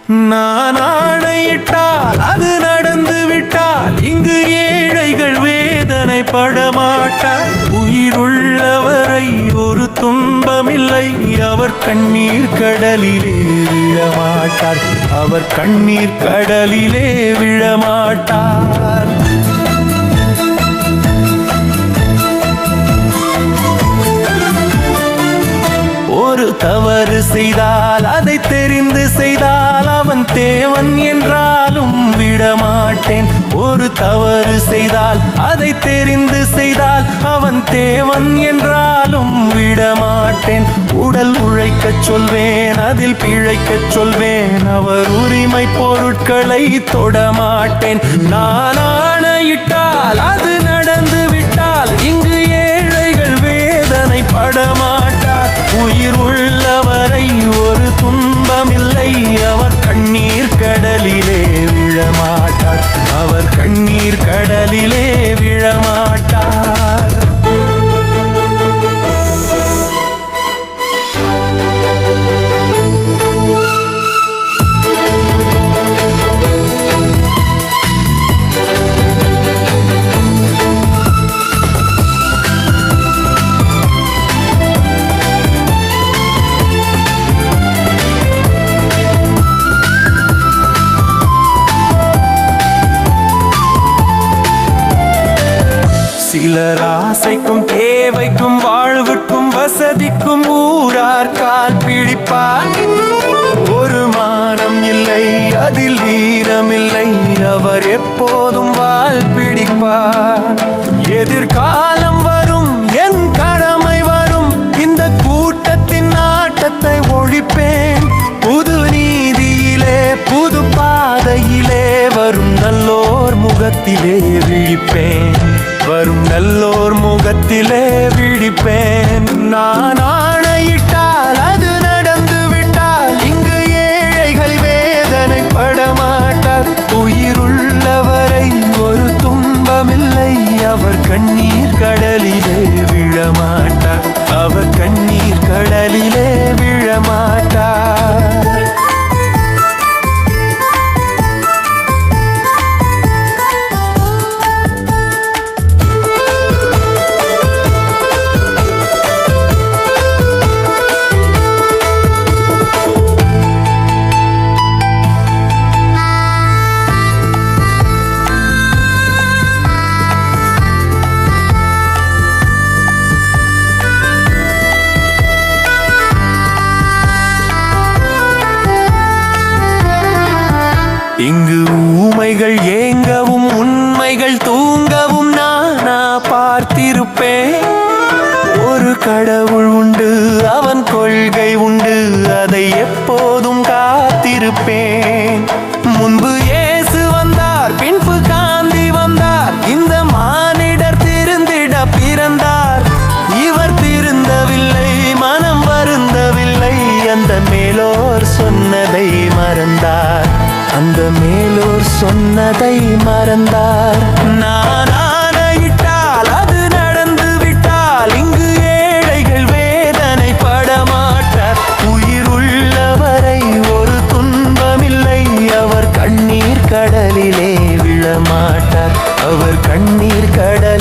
நான் ஆணையிட்டால் அது நடந்து விட்டால் இங்கு ஏழைகள் வேதனை படமாட்டார். உயிருள்ளவரை ஒரு துன்பமில்லை, அவர் கண்ணீர் கடலிலே விழமாட்டார். அவர் கண்ணீர் கடலிலே விழமாட்டார். ஒரு தவறு செய்தால் அதை தெரிந்து செய்தால் அவன் தேவன் என்றாலும் விடமாட்டேன். ஒரு தவறு செய்தால் அதை தெரிந்து செய்தால் அவன் தேவன் என்றாலும் விடமாட்டேன். உடல் உழைக்கச் சொல்வேன், அதில் பிழைக்கச் சொல்வேன், அவர் உரிமை பொருட்களை தொடமாட்டேன். நான் ஆணையிட்டால் அது நடந்து விட்டால் இங்கு ஏழைகள் வேதனை படமாட்டார். உயிர் உள்ளவரை ஒரு துன்பமில்லை, அவர் கண்ணீர் கடலிலே விழமாட்டார். அவர் கண்ணீர் கடலிலே விழமாட்டார். சிலர் ஆசைக்கும் தேவைக்கும் வாழ்வுக்கும் வசதிக்கும் ஊரார் கால் பிடிப்பார். ஒரு மானம் இல்லை, அதில் வீரமில்லை, அவர் எப்போதும் வால் பிடிப்பார். எதிர்காலம் வரும், என் கடமை வரும், இந்த கூட்டத்தின் நாட்டத்தை ஒழிப்பேன். புது நீதியிலே புது பாதையிலே வரும் நல்லோர் முகத்திலே விழிப்பேன். வரும் நல்லோர் முகத்திலே விழிப்பேன். நான் ஆணையிட்டால் அது நடந்து விட்டால் இங்கு ஏழைகள் வேதனை படமாட்டார். உயிருள்ளவரை ஒரு துன்பமில்லை, அவர் கண்ணீர் கடலிலே விழமாட்டார். அவர் கண்ணீர் கடலிலே விழமாட்டார். இங்கு ஊமைகள் ஏங்கவும் உண்மைகள் தூங்கவும் நானா பார்த்திருப்பேன். ஒரு கடவுள் உண்டு, அவன் கொள்கை உண்டு, அதை எப்போதும் காத்திருப்பேன். முன்பு இயேசு வந்தார், பின்பு காந்தி வந்தார், இந்த மானிடர் திருந்திட பிறந்தார். இவர் திருந்தவில்லை, மனம் வருந்தவில்லை, அந்த மேலோர் சொன்னதை மறந்தார். அந்த மேலோர் சொன்னதை மறந்தார். நான் ஆணையிட்டால் அது நடந்து விட்டால் இங்கு ஏழைகள் வேதனை படமாட்டார். உயிருள்ளவரை ஒரு துன்பமில்லை, அவர் கண்ணீர் கடலிலே விழமாட்டார். அவர் கண்ணீர் கடலிலே